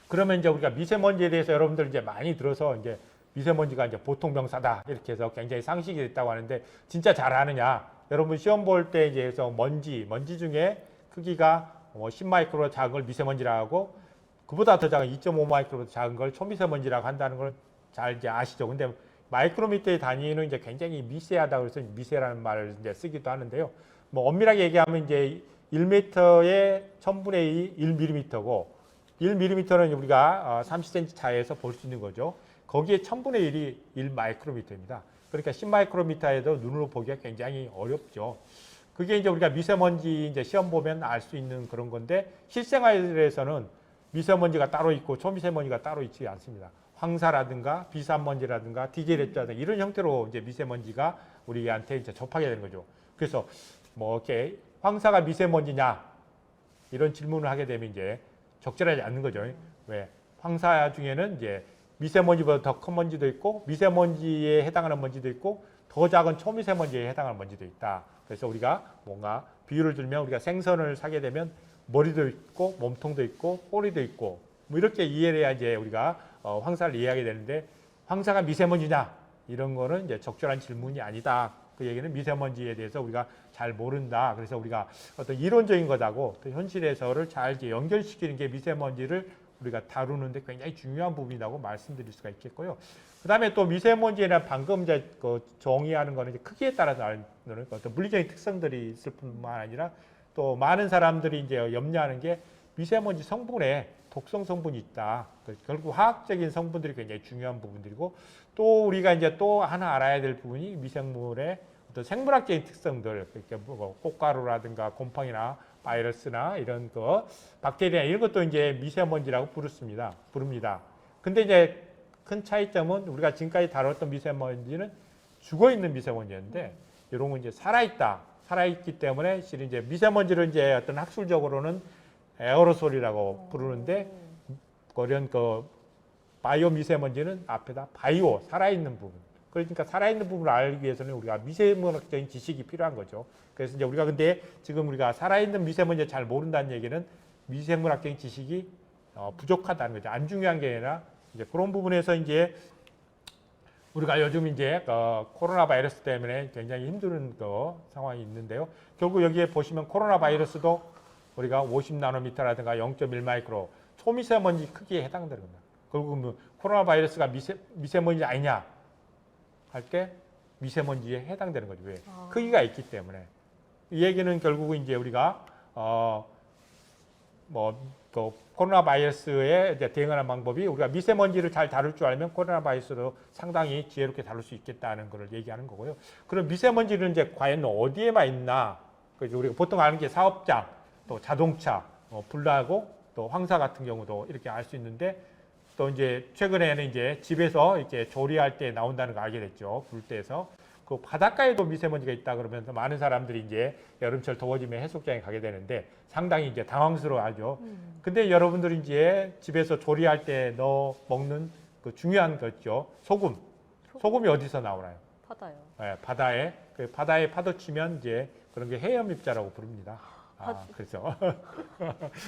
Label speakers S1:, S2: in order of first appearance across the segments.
S1: 그러면 이제 우리가 미세먼지에 대해서 여러분들 이제 많이 들어서 이제 미세먼지가 이제 보통 병사다 이렇게 해서 굉장히 상식이 됐다고 하는데 진짜 잘 아느냐? 여러분 시험 볼 때 이제 그래서 먼지 중에 크기가 10마이크로 작은 걸 미세먼지라고 하고 그보다 더 작은 2.5마이크로보다 작은 걸 초미세먼지라고 한다는 걸 잘 이제 아시죠? 근데 마이크로미터의 단위는 이제 굉장히 미세하다 그래서 미세라는 말을 이제 쓰기도 하는데요. 뭐 엄밀하게 얘기하면 이제 1m의 1000분의 1mm고 1mm는 우리가 30cm 차이에서 볼 수 있는 거죠. 거기에 1000분의 1이 1마이크로미터입니다. 그러니까 10마이크로미터에도 눈으로 보기가 굉장히 어렵죠. 그게 이제 우리가 미세먼지 이제 시험 보면 알 수 있는 그런 건데 실생활에서는 미세먼지가 따로 있고 초미세먼지가 따로 있지 않습니다. 황사라든가 비산먼지라든가 디젤랩자든가 이런 형태로 이제 미세먼지가 우리한테 이제 접하게 되는 거죠. 그래서 뭐 이렇게 황사가 미세먼지냐 이런 질문을 하게 되면 이제 적절하지 않는 거죠. 왜? 황사 중에는 이제 미세먼지보다 더 큰 먼지도 있고 미세먼지에 해당하는 먼지도 있고 더 작은 초미세먼지에 해당하는 먼지도 있다. 그래서 우리가 뭔가 비유를 들면 우리가 생선을 사게 되면 머리도 있고 몸통도 있고 꼬리도 있고 뭐 이렇게 이해를 해야 이제 우리가 황사를 이해하게 되는데 황사가 미세먼지냐 이런 거는 이제 적절한 질문이 아니다. 그 얘기는 미세먼지에 대해서 우리가 잘 모른다. 그래서 우리가 어떤 이론적인 것하고 또 현실에서를 잘 이제 연결시키는 게 미세먼지를 우리가 다루는데 굉장히 중요한 부분이라고 말씀드릴 수가 있겠고요. 그 다음에 또 미세먼지나 방금 이제 그 정의하는 거는 이제 크기에 따라서 하는 어떤 물리적인 특성들이 있을 뿐만 아니라 또 많은 사람들이 이제 염려하는 게 미세먼지 성분에 독성 성분이 있다. 결국 화학적인 성분들이 굉장히 중요한 부분들이고 또 우리가 이제 또 하나 알아야 될 부분이 미생물의 어떤 생물학적인 특성들, 그러니까 뭐 꽃가루라든가 곰팡이나 바이러스나 이런 거, 박테리아 이런 것도 이제 미세먼지라고 부릅니다. 근데 이제 큰 차이점은 우리가 지금까지 다뤘던 미세먼지는 죽어 있는 미세먼지였는데 이런 건 이제 살아있기 때문에 실은 이제 미세먼지를 이제 어떤 학술적으로는 에어로솔이라고 부르는데 그런 그 바이오 미세먼지는 앞에다 바이오 살아있는 부분. 그러니까 살아있는 부분을 알기 위해서는 우리가 미세먼지적인 지식이 필요한 거죠. 그래서 이제 우리가 근데 지금 우리가 살아있는 미세먼지를 잘 모른다는 얘기는 미생물학적인 지식이 부족하다는 거죠. 안 중요한 게 아니라 이제 그런 부분에서 이제 우리가 요즘 이제 코로나 바이러스 때문에 굉장히 힘든 상황이 있는데요. 결국 여기에 보시면 코로나 바이러스도 우리가 50나노미터라든가 0.1마이크로 초미세먼지 크기에 해당되는 겁니다. 결국 뭐 코로나 바이러스가 미세먼지 아니냐 할 때 미세먼지에 해당되는 거죠. 왜? 크기가 있기 때문에. 이 얘기는 결국은 이제 우리가 코로나 바이러스에 이제 대응하는 방법이 우리가 미세먼지를 잘 다룰 줄 알면 코로나 바이러스도 상당히 지혜롭게 다룰 수 있겠다는 것을 얘기하는 거고요. 그럼 미세먼지는 이제 과연 어디에만 있나? 그래서 우리가 보통 아는 게 사업장, 또 자동차, 불나고 또 황사 같은 경우도 이렇게 알 수 있는데 또 이제 최근에는 이제 집에서 이렇게 조리할 때 나온다는 거 알게 됐죠. 불때에서. 그 바닷가에도 미세먼지가 있다 그러면서 많은 사람들이 이제 여름철 더워지면 해수욕장에 가게 되는데 상당히 이제 당황스러워하죠. 근데 여러분들이 이제 집에서 조리할 때 넣어 먹는 그 중요한 거죠. 소금. 소금이 어디서 나오나요?
S2: 바다요.
S1: 네, 바다에. 그 바다에 파도 치면 이제 그런 게 해염입자라고 부릅니다. 그렇죠.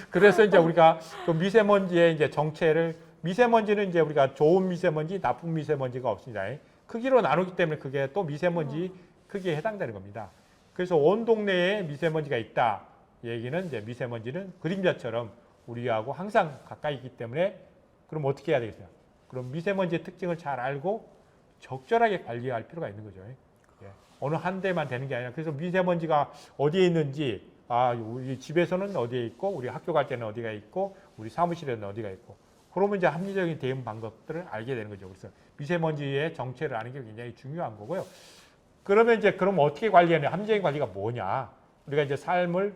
S1: 그래서 이제 우리가 그 미세먼지의 이제 정체를 미세먼지는 이제 우리가 좋은 미세먼지, 나쁜 미세먼지가 없습니다. 크기로 나누기 때문에 그게 또 미세먼지 크기에 해당되는 겁니다. 그래서 온 동네에 미세먼지가 있다. 얘기는 이제 미세먼지는 그림자처럼 우리하고 항상 가까이 있기 때문에 그럼 어떻게 해야 되겠어요? 그럼 미세먼지의 특징을 잘 알고 적절하게 관리할 필요가 있는 거죠. 어느 한 대만 되는 게 아니라 그래서 미세먼지가 어디에 있는지 우리 집에서는 어디에 있고 우리 학교 갈 때는 어디가 있고 우리 사무실에는 어디가 있고 그러면 이제 합리적인 대응 방법들을 알게 되는 거죠. 그래서 미세먼지의 정체를 아는 게 굉장히 중요한 거고요. 그러면 이제 그럼 어떻게 관리하냐? 합리적인 관리가 뭐냐? 우리가 이제 삶을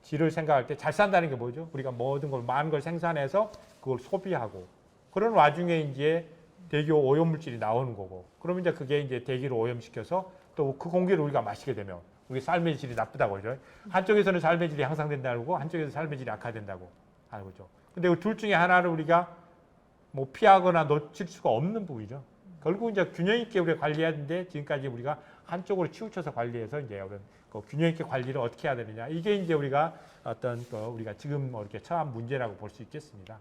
S1: 질을 생각할 때 잘 산다는 게 뭐죠? 우리가 모든 걸 많은 걸 생산해서 그걸 소비하고 그런 와중에 이제 대기 오염물질이 나오는 거고 그러면 이제 그게 이제 대기를 오염시켜서 또 그 공기를 우리가 마시게 되면 우리 삶의 질이 나쁘다고 그러죠. 한쪽에서는 삶의 질이 향상된다고 한쪽에서 삶의 질이 악화된다고 하는 거죠. 근데 그 둘 중에 하나를 우리가 뭐 피하거나 놓칠 수가 없는 부분이죠. 결국 이제 균형 있게 우리가 관리해야 되는데 지금까지 우리가 한쪽으로 치우쳐서 관리해서 이제 그런 그 균형 있게 관리를 어떻게 해야 되느냐. 이게 이제 우리가 어떤 우리가 지금 뭐 이렇게 처한 문제라고 볼 수 있겠습니다.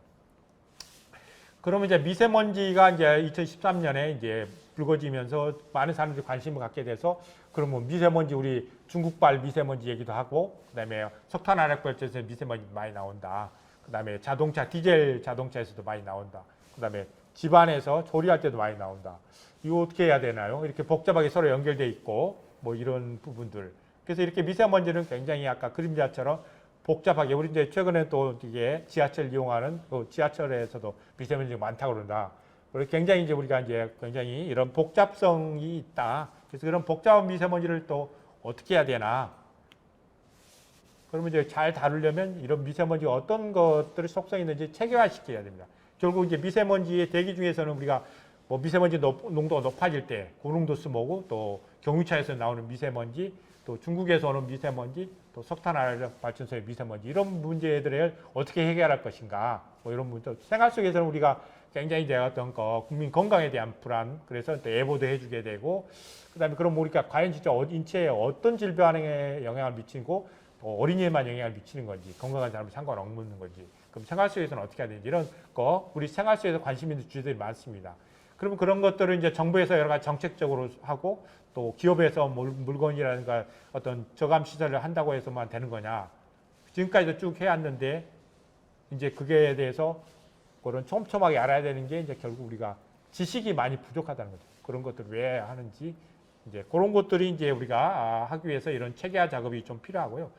S1: 그러면 이제 미세먼지가 이제 2013년에 이제 불거지면서 많은 사람들이 관심을 갖게 돼서 그러면 미세먼지 우리 중국발 미세먼지 얘기도 하고 그다음에 석탄 화력 발전소에 미세먼지 많이 나온다. 그다음에 자동차 디젤 자동차에서도 많이 나온다. 그다음에 집안에서 조리할 때도 많이 나온다. 이거 어떻게 해야 되나요? 이렇게 복잡하게 서로 연결돼 있고 뭐 이런 부분들. 그래서 이렇게 미세먼지는 굉장히 아까 그림자처럼 복잡하게 우리 이제 최근에 또 이게 지하철 이용하는 또 지하철에서도 미세먼지가 많다고 그런다. 그리고 굉장히 이제 우리가 이제 굉장히 이런 복잡성이 있다. 그래서 그런 복잡한 미세먼지를 또 어떻게 해야 되나? 그러면 이제 잘 다루려면 이런 미세먼지가 어떤 것들의 속성이 있는지 체계화시켜야 됩니다. 결국 이제 미세먼지의 대기 중에서는 우리가 뭐 미세먼지 농도가 높아질 때 고농도 스모그 또 경유차에서 나오는 미세먼지 또 중국에서 오는 미세먼지 또 석탄화력 발전소의 미세먼지 이런 문제들을 어떻게 해결할 것인가 뭐 이런 문제 생활 속에서는 우리가 굉장히 이제 어떤 국민 건강에 대한 불안 그래서 또 예보도 해주게 되고 그다음에 그럼 우리가 과연 진짜 인체에 어떤 질병에 영향을 미치고 또 어린이에만 영향을 미치는 건지 건강한 사람이 상관없는 건지 그럼 생활 속에서는 어떻게 해야 되는지 이런 거 우리 생활 속에서 관심 있는 주제들이 많습니다. 그러면 그런 것들을 이제 정부에서 여러 가지 정책적으로 하고 또 기업에서 물건이라든가 어떤 저감 시설을 한다고 해서만 되는 거냐. 지금까지도 쭉 해왔는데 이제 그게 대해서 그런 촘촘하게 알아야 되는 게 이제 결국 우리가 지식이 많이 부족하다는 거죠. 그런 것들을 왜 하는지 이제 그런 것들이 이제 우리가 하기 위해서 이런 체계화 작업이 좀 필요하고요.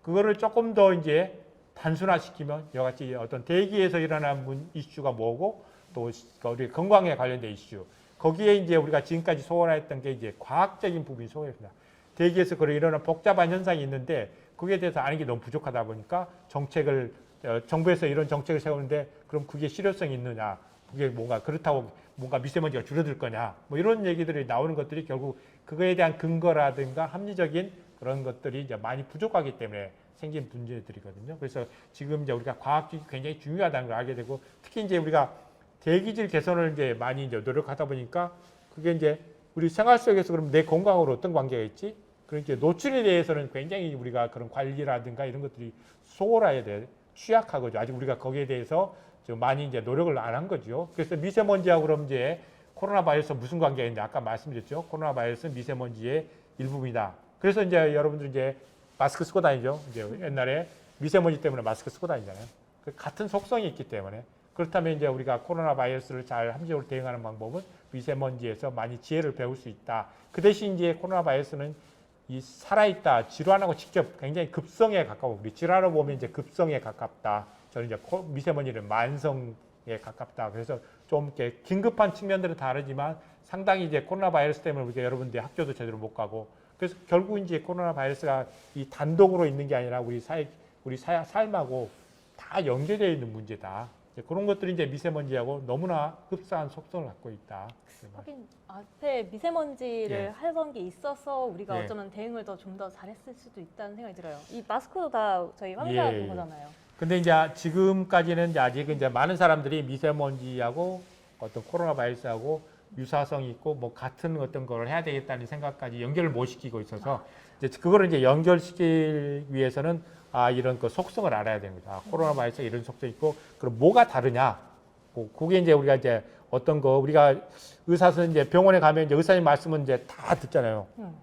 S1: 그거를 조금 더 이제 단순화시키면 이같이 어떤 대기에서 일어나는 이슈가 뭐고 또 우리 건강에 관련된 이슈 거기에 이제 우리가 지금까지 소홀했던 게 이제 과학적인 부분이 소홀했습니다. 대기에서 그런 일어나는 복잡한 현상이 있는데 그에 대해서 아는 게 너무 부족하다 보니까 정책을 정부에서 이런 정책을 세우는데 그럼 그게 실효성이 있느냐 그게 뭔가 그렇다고 뭔가 미세먼지가 줄어들 거냐 뭐 이런 얘기들이 나오는 것들이 결국 그거에 대한 근거라든가 합리적인 그런 것들이 이제 많이 부족하기 때문에 생긴 문제들이거든요. 그래서 지금 이제 우리가 과학적이 굉장히 중요하다는 걸 알게 되고 특히 이제 우리가 대기질 개선을 이제 많이 이제 노력하다 보니까 그게 이제 우리 생활 속에서 그럼 내 건강으로 어떤 관계가 있지? 그러니까 노출에 대해서는 굉장히 우리가 그런 관리라든가 이런 것들이 소홀해야 돼. 취약하거든요. 아직 우리가 거기에 대해서 좀 많이 이제 노력을 안 한 거죠. 그래서 미세먼지하고 그럼 이제 코로나 바이러스 무슨 관계가 있는지 아까 말씀드렸죠. 코로나 바이러스는 미세먼지의 일부분이다. 그래서 이제 여러분들 이제 마스크 쓰고 다니죠. 이제 옛날에 미세먼지 때문에 마스크 쓰고 다니잖아요. 같은 속성이 있기 때문에. 그렇다면 이제 우리가 코로나 바이러스를 잘 합리적으로 대응하는 방법은 미세먼지에서 많이 지혜를 배울 수 있다. 그 대신 이제 코로나 바이러스는 이 살아있다, 질환하고 직접 굉장히 급성에 가까워. 우리 질환을 보면 이제 급성에 가깝다. 저는 이제 미세먼지는 만성에 가깝다. 그래서 좀 이렇게 긴급한 측면들은 다르지만 상당히 이제 코로나 바이러스 때문에 우리가 여러분들이 학교도 제대로 못 가고 그래서 결국 이제 코로나 바이러스가 이 단독으로 있는 게 아니라 우리 삶하고 다 연계되어 있는 문제다. 그런 것들이 이제 미세먼지하고 너무나 흡사한 속성을 갖고 있다.
S2: 하긴 앞에 미세먼지를
S1: 예.
S2: 하던 게 있어서 우리가
S1: 예.
S2: 어쩌면 대응을 좀 더 잘했을 수도 있다는 생각이 들어요. 이 마스크도 다 저희 환자
S1: 예.
S2: 본 거잖아요.
S1: 근데 이제 지금까지는 이제 아직은 이제 많은 사람들이 미세먼지하고 어떤 코로나 바이러스하고 유사성이 있고 뭐 같은 어떤 걸 해야 되겠다는 생각까지 연결을 못 시키고 있어서 이제 그거를 이제 연결시키기 위해서는 이런 그 속성을 알아야 되는 거죠. 코로나 바이러스 이런 속성이 있고 그럼 뭐가 다르냐? 그게 이제 우리가 이제 어떤 거 우리가 의사선 이제 병원에 가면 이제 의사님 말씀은 이제 다 듣잖아요.
S2: 그렇죠.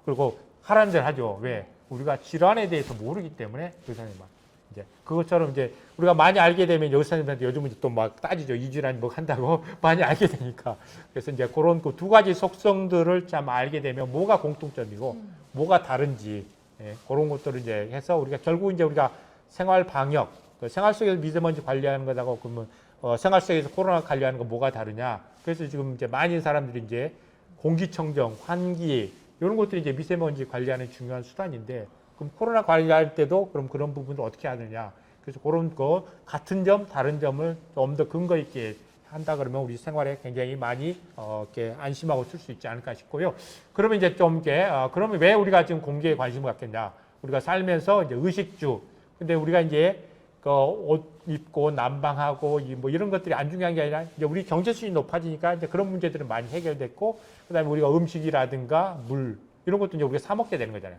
S1: 그리고 하라는 대로 하죠. 왜? 우리가 질환에 대해서 모르기 때문에 의사님 말. 이제 그것처럼 이제 우리가 많이 알게 되면 의사님한테 요즘은 또 막 따지죠. 이 질환이 뭐 한다고 많이 알게 되니까. 그래서 이제 그런 그 두 가지 속성들을 참 알게 되면 뭐가 공통점이고 뭐가 다른지 그런 것들을 이제 해서 우리가 결국 이제 우리가 생활 방역, 생활 속에서 미세먼지 관리하는 거다고 그러면 생활 속에서 코로나 관리하는 거 뭐가 다르냐. 그래서 지금 이제 많은 사람들이 이제 공기청정, 환기 이런 것들이 이제 미세먼지 관리하는 중요한 수단인데 그럼 코로나 관리할 때도 그럼 그런 부분을 어떻게 하느냐. 그래서 그런 거 같은 점, 다른 점을 좀 더 근거 있게 한다 그러면 우리 생활에 굉장히 많이 이렇게 안심하고 쓸 수 있지 않을까 싶고요. 그러면 이제 좀 이렇게 그러면 왜 우리가 지금 공기에 관심을 갖겠냐? 우리가 살면서 이제 의식주. 근데 우리가 이제 그 옷 입고 난방하고 뭐 이런 것들이 안 중요한 게 아니라 이제 우리 경제 수준이 높아지니까 이제 그런 문제들은 많이 해결됐고 그다음에 우리가 음식이라든가 물 이런 것도 이제 우리가 사 먹게 되는 거잖아요.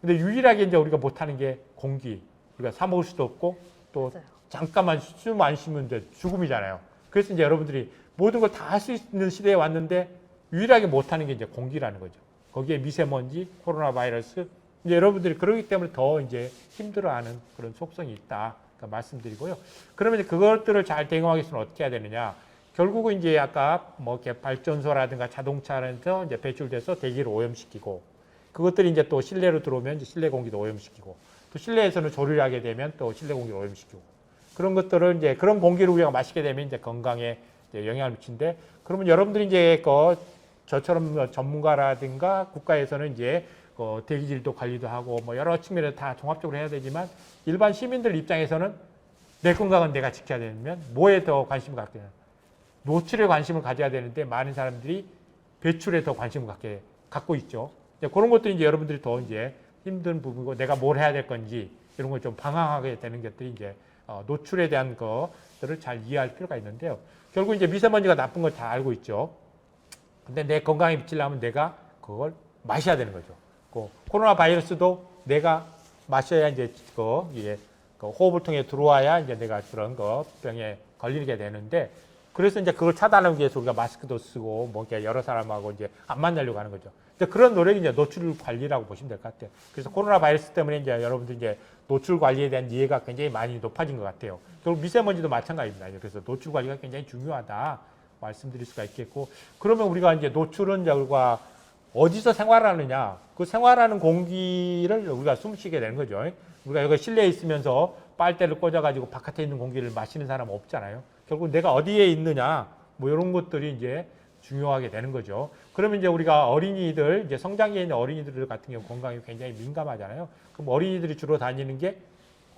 S1: 근데 유일하게 이제 우리가 못하는 게 공기. 우리가 사 먹을 수도 없고 또
S2: 맞아요.
S1: 잠깐만 숨 안 쉬면 이제 죽음이잖아요. 그래서 이제 여러분들이 모든 걸 다 할 수 있는 시대에 왔는데 유일하게 못하는 게 이제 공기라는 거죠. 거기에 미세먼지, 코로나 바이러스, 이제 여러분들이 그러기 때문에 더 이제 힘들어하는 그런 속성이 있다. 그러니까 말씀드리고요. 그러면 이제 그것들을 잘 대응하기 위해서는 어떻게 해야 되느냐? 결국은 이제 아까 뭐 이렇게 발전소라든가 자동차에서 이제 배출돼서 대기를 오염시키고, 그것들이 이제 또 실내로 들어오면 이제 실내 공기도 오염시키고, 또 실내에서는 조리를 하게 되면 또 실내 공기를 오염시키고, 그런 것들을 이제 그런 공기를 우리가 마시게 되면 이제 건강에 이제 영향을 미치는데, 그러면 여러분들이 이제 저처럼 전문가라든가 국가에서는 이제 대기질도 관리도 하고 뭐 여러 측면에서 다 종합적으로 해야 되지만, 일반 시민들 입장에서는 내 건강은 내가 지켜야 되면 뭐에 더 관심을 갖게 되냐? 노출에 관심을 가져야 되는데 많은 사람들이 배출에 더 관심을 갖고 있죠. 이제 그런 것들이 이제 여러분들이 더 이제 힘든 부분이고, 내가 뭘 해야 될 건지 이런 걸 좀 방황하게 되는 것들이 이제 노출에 대한 것들을 잘 이해할 필요가 있는데요. 결국 이제 미세먼지가 나쁜 걸 다 알고 있죠. 근데 내 건강에 미치려면 내가 그걸 마셔야 되는 거죠. 코로나 바이러스도 내가 마셔야 이제 이게 호흡을 통해 들어와야 이제 내가 그런 병에 걸리게 되는데, 그래서 이제 그걸 차단하기 위해서 우리가 마스크도 쓰고 뭐 이렇게 여러 사람하고 이제 안 만나려고 하는 거죠. 이제 그런 노력이 이제 노출 관리라고 보시면 될 것 같아요. 그래서 코로나 바이러스 때문에 이제 여러분들 이제 노출 관리에 대한 이해가 굉장히 많이 높아진 것 같아요. 결국 미세먼지도 마찬가지입니다. 그래서 노출 관리가 굉장히 중요하다 말씀드릴 수가 있겠고, 그러면 우리가 이제 노출은 이제 우리가 어디서 생활하느냐, 그 생활하는 공기를 우리가 숨쉬게 되는 거죠. 우리가 여기 실내에 있으면서 빨대를 꽂아가지고 바깥에 있는 공기를 마시는 사람은 없잖아요. 결국 내가 어디에 있느냐, 뭐 이런 것들이 이제 중요하게 되는 거죠. 그러면 이제 우리가 어린이들, 이제 성장기에 있는 어린이들 같은 경우 건강이 굉장히 민감하잖아요. 그럼 어린이들이 주로 다니는 게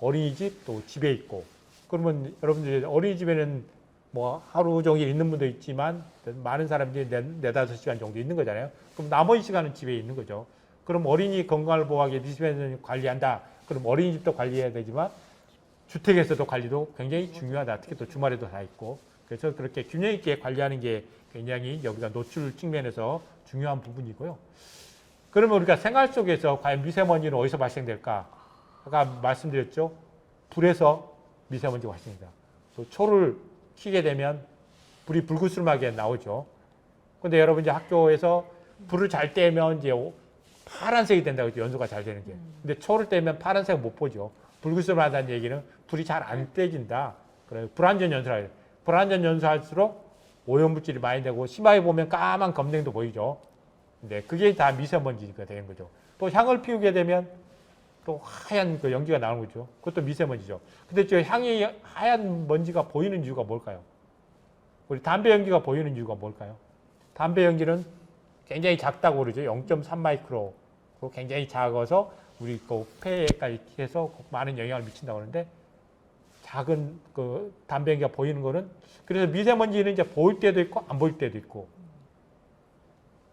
S1: 어린이집, 또 집에 있고, 그러면 여러분들 어린이집에는 뭐 하루 종일 있는 분도 있지만 많은 사람들이 네다섯 시간 정도 있는 거잖아요. 그럼 나머지 시간은 집에 있는 거죠. 그럼 어린이 건강을 보호하기 위해 미세먼지 관리한다. 그럼 어린이집도 관리해야 되지만 주택에서도 관리도 굉장히 중요하다. 특히 또 주말에도 다 있고. 그래서 그렇게 균형 있게 관리하는 게 굉장히 여기가 노출 측면에서 중요한 부분이고요. 그러면 우리가 생활 속에서 과연 미세먼지는 어디서 발생될까? 아까 말씀드렸죠. 불에서 미세먼지가 발생된다. 또 초를 켜게 되면 불이 불그스름하게 나오죠. 근데 여러분 이제 학교에서 불을 잘 떼면 이제 파란색이 된다고 했죠. 연소가 잘 되는 게. 근데 초를 떼면 파란색을 못 보죠. 불그스름하다는 얘기는 불이 잘 안 떼진다. 그래서 불완전 연소라 해요. 불완전 연소할수록 오염물질이 많이 되고, 심하게 보면 까만 검댕도 보이죠. 근데 그게 다 미세먼지가 되는 거죠. 또 향을 피우게 되면 또 하얀 그 연기가 나오는 거죠. 그것도 미세먼지죠. 근데 저 향이 하얀 먼지가 보이는 이유가 뭘까요? 우리 담배 연기가 보이는 이유가 뭘까요? 담배 연기는 굉장히 작다고 그러죠. 0.3 마이크로. 굉장히 작아서 우리 그 폐에까지 해서 많은 영향을 미친다고 하는데, 작은 그 담배 연기가 보이는 거는, 그래서 미세먼지는 이제 보일 때도 있고 안 보일 때도 있고,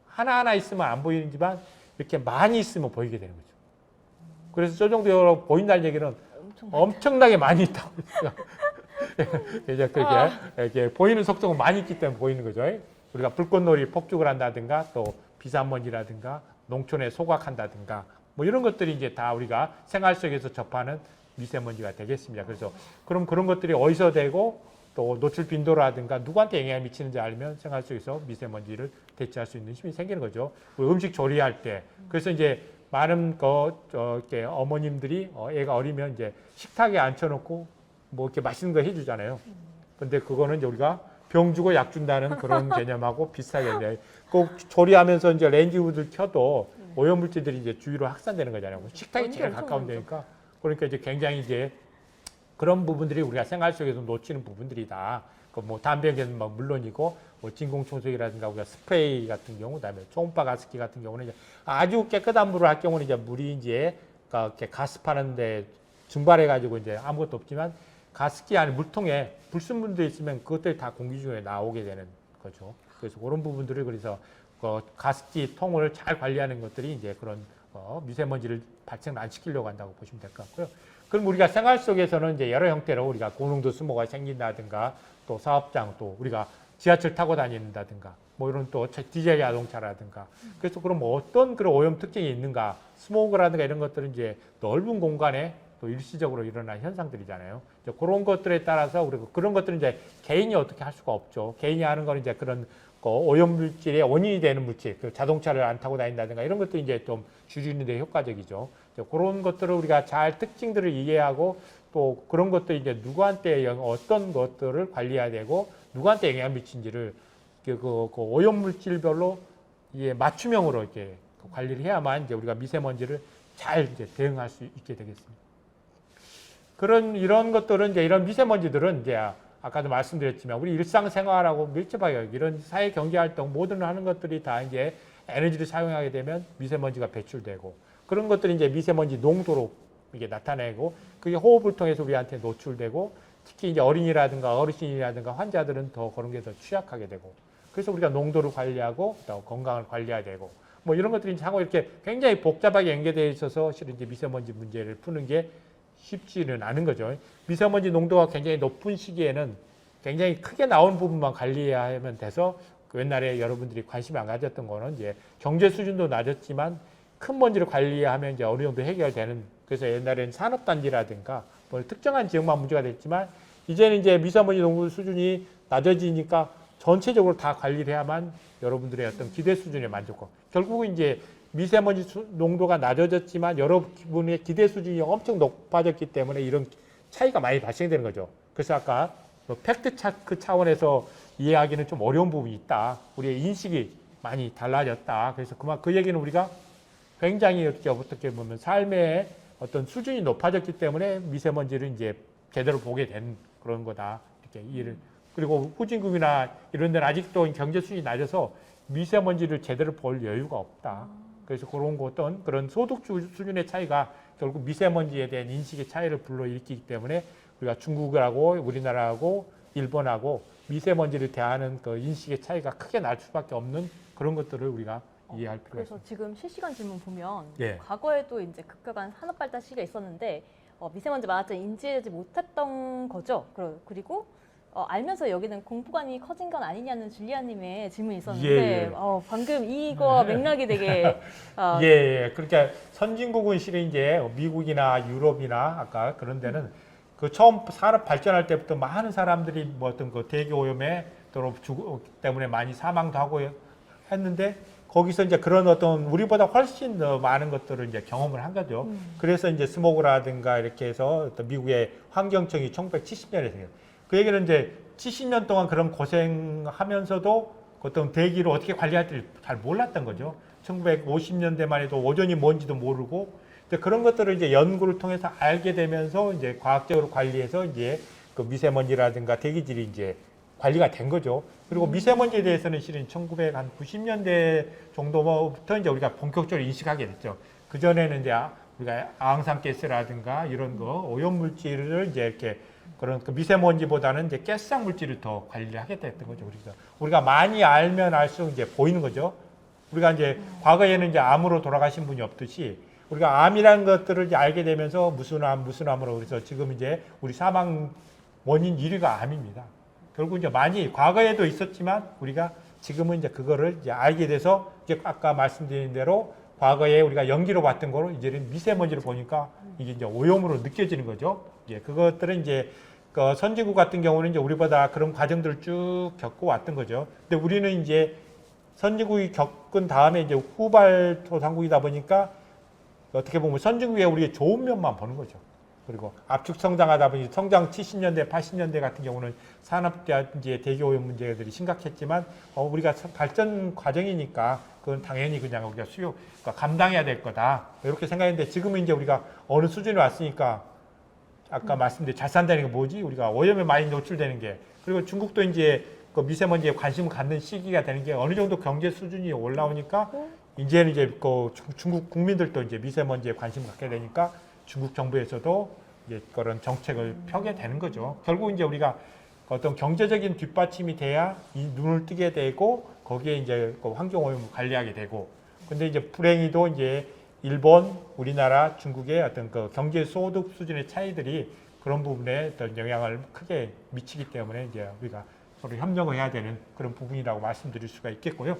S1: 하나하나 있으면 안 보이지만 이렇게 많이 있으면 보이게 되는 거죠. 그래서 저 정도로 보인다는 얘기는 엄청나게 많이 있다고. 이제 그렇게 이렇게 보이는 속성은 많이 있기 때문에 보이는 거죠. 우리가 불꽃놀이 폭죽을 한다든가, 또 비산먼지라든가, 농촌에 소각한다든가, 뭐 이런 것들이 이제 다 우리가 생활 속에서 접하는 미세먼지가 되겠습니다. 그래서 그럼 그런 것들이 어디서 되고, 또 노출 빈도라든가 누구한테 영향을 미치는지 알면 생활 속에서 미세먼지를 대체할 수 있는 힘이 생기는 거죠. 우리 음식 조리할 때. 그래서 이제 많은 이렇게 어머님들이 애가 어리면 이제 식탁에 앉혀놓고 뭐 이렇게 맛있는 거 해주잖아요. 근데 그거는 이제 우리가 병 주고 약 준다는 그런 개념하고 비슷하게 이제 꼭 조리하면서 이제 렌지우드를 켜도 오염물질들이 이제 주위로 확산되는 거잖아요. 식탁이 제일 가까운 데니까. 그러니까 이제 굉장히 이제 그런 부분들이 우리가 생활 속에서 놓치는 부분들이다. 그 뭐 담배 연기는 뭐 물론이고, 뭐 진공청소기라든가 우리가 스프레이 같은 경우, 그다음에 초음파 가습기 같은 경우는 이제 아주 깨끗한 물을 할 경우는 이제 물이 이제 이렇게 가습하는데 증발해 가지고 이제 아무것도 없지만, 가습기 안에 물통에 불순물도 있으면 그것들이 다 공기 중에 나오게 되는 거죠. 그래서 그런 부분들을, 그래서 그 가습기 통을 잘 관리하는 것들이 이제 그런 미세먼지를 발생을 안 시키려고 한다고 보시면 될 것 같고요. 그럼 우리가 생활 속에서는 이제 여러 형태로 우리가 고농도 수모가 생긴다든가, 또 사업장, 또 우리가 지하철 타고 다닌다든가, 뭐 이런 또 디젤 자동차라든가. 그래서 그럼 뭐 어떤 그런 오염 특징이 있는가, 스모그라든가 이런 것들은 이제 넓은 공간에 또 일시적으로 일어난 현상들이잖아요. 이제 그런 것들에 따라서 우리가 그런 것들은 이제 개인이 어떻게 할 수가 없죠. 개인이 하는 건 이제 그런 오염물질의 원인이 되는 물질, 그 자동차를 안 타고 다닌다든가 이런 것도 이제 좀 줄이는 데 효과적이죠. 그런 것들을 우리가 잘 특징들을 이해하고 또 그런 것도 이제 누구한테 어떤 것들을 관리해야 되고 누구한테 영향을 미친지를 그 오염물질별로 이게 맞춤형으로 이렇게 관리를 해야만 이제 우리가 미세먼지를 잘 이제 대응할 수 있게 되겠습니다. 이런 것들은 이제 이런 미세먼지들은 이제 아까도 말씀드렸지만 우리 일상생활하고 밀접하게 이런 사회 경제 활동 모든 하는 것들이 다 이제 에너지를 사용하게 되면 미세먼지가 배출되고 그런 것들이 이제 미세먼지 농도로 이게 나타내고 그게 호흡을 통해서 우리한테 노출되고 특히 이제 어린이라든가 어르신이라든가 환자들은 더 그런 게 더 취약하게 되고 그래서 우리가 농도를 관리하고 또 건강을 관리해야 되고 뭐 이런 것들이 상호 이렇게 굉장히 복잡하게 연계되어 있어서 실은 이제 미세먼지 문제를 푸는 게 쉽지는 않은 거죠. 미세먼지 농도가 굉장히 높은 시기에는 굉장히 크게 나온 부분만 관리하면 돼서 그 옛날에 여러분들이 관심을 안 가졌던 거는 이제 경제 수준도 낮았지만 큰 먼지를 관리하면 이제 어느 정도 해결되는 그래서 옛날에는 산업단지라든가 뭐 특정한 지역만 문제가 됐지만 이제는 이제 미세먼지 농도 수준이 낮아지니까 전체적으로 다 관리를 해야만 여러분들의 어떤 기대 수준에 만족하고 결국은 이제 미세먼지 농도가 낮아졌지만 여러분의 기대 수준이 엄청 높아졌기 때문에 이런 차이가 많이 발생되는 거죠. 그래서 아까 팩트 체크 차원에서 이해하기는 좀 어려운 부분이 있다. 우리의 인식이 많이 달라졌다. 그래서 그 얘기는 우리가 굉장히 어떻게 보면 삶의 어떤 수준이 높아졌기 때문에 미세먼지를 이제 제대로 보게 된 그런 거다. 이렇게 이해를. 그리고 후진국이나 이런 데는 아직도 경제 수준이 낮아서 미세먼지를 제대로 볼 여유가 없다. 그래서 그런 어떤 그런 소득 수준의 차이가 결국 미세먼지에 대한 인식의 차이를 불러일으키기 때문에 우리가 중국하고 우리나라하고 일본하고 미세먼지를 대하는 그 인식의 차이가 크게 날 수밖에 없는 그런 것들을 우리가 이해할 필요가 있습니다.
S2: 그래서 지금 실시간 질문 보면
S1: 예.
S2: 과거에도 이제 급격한 산업 발달 시기가 있었는데 미세먼지 많았지만 인지하지 못했던 거죠. 그리고 알면서 여기는 공포감이 커진 건 아니냐는 줄리아님의 질문이 있었는데
S1: 예.
S2: 방금 이거 맥락이 되게
S1: 예. 그러니까 선진국은 실은 이제 미국이나 유럽이나 아까 그런 데는 그 처음 산업 발전할 때부터 많은 사람들이 뭐 어떤 그 대기 오염에 때문에 많이 사망도 하고 했는데 거기서 이제 그런 어떤 우리보다 훨씬 더 많은 것들을 이제 경험을 한 거죠. 그래서 이제 스모그라든가 이렇게 해서 어떤 미국의 환경청이 1970년에 생겼어요. 그 얘기는 이제 70년 동안 그런 고생하면서도 어떤 대기를 어떻게 관리할지 잘 몰랐던 거죠. 1950년대만 해도 오존이 뭔지도 모르고 이제 그런 것들을 이제 연구를 통해서 알게 되면서 이제 과학적으로 관리해서 이제 그 미세먼지라든가 대기질이 이제 관리가 된 거죠. 그리고 미세먼지에 대해서는 실은 1990년대 정도부터 이제 우리가 본격적으로 인식하게 됐죠. 그 전에는 이제 우리가 아황산가스라든가 이런 거 오염물질을 이제 이렇게 그런 그 미세먼지보다는 이제 가스성 물질을 더 관리를 하겠다 했던 거죠. 우리가 많이 알면 알수록 이제 보이는 거죠. 우리가 이제 과거에는 이제 암으로 돌아가신 분이 없듯이 우리가 암이라는 것들을 이제 알게 되면서 무슨 암으로 그래서 지금 이제 우리 사망 원인 1위가 암입니다. 결국 이제 많이 과거에도 있었지만 우리가 지금은 이제 그거를 이제 알게 돼서 이제 아까 말씀드린 대로 과거에 우리가 연기로 봤던 거로 이제는 미세먼지를 보니까 이게 이제 오염으로 느껴지는 거죠. 예, 그것들은 이제 그 선진국 같은 경우는 이제 우리보다 그런 과정들을 쭉 겪고 왔던 거죠. 근데 우리는 이제 선진국이 겪은 다음에 이제 후발 토상국이다 보니까 어떻게 보면 선진국의 우리의 좋은 면만 보는 거죠. 그리고 압축 성장하다 보니 성장 70년대, 80년대 같은 경우는 산업단지의 대기오염 문제들이 심각했지만 우리가 발전 과정이니까 그건 당연히 그냥 우리가 그러니까 감당해야 될 거다. 이렇게 생각했는데 지금은 이제 우리가 어느 수준에 왔으니까 아까 말씀드린 잘 산다는 게 뭐지? 우리가 오염에 많이 노출되는 게 그리고 중국도 이제 그 미세먼지에 관심을 갖는 시기가 되는 게 어느 정도 경제 수준이 올라오니까 이제는 이제 그 중국 국민들도 이제 미세먼지에 관심을 갖게 되니까 중국 정부에서도 이제 그런 정책을 펴게 되는 거죠. 결국 이제 우리가 어떤 경제적인 뒷받침이 돼야 이 눈을 뜨게 되고 거기에 이제 그 환경 오염을 관리하게 되고 근데 이제 불행히도 이제 일본, 우리나라, 중국의 어떤 그 경제 소득 수준의 차이들이 그런 부분에 어떤 영향을 크게 미치기 때문에 이제 우리가 서로 협력을 해야 되는 그런 부분이라고 말씀드릴 수가 있겠고요.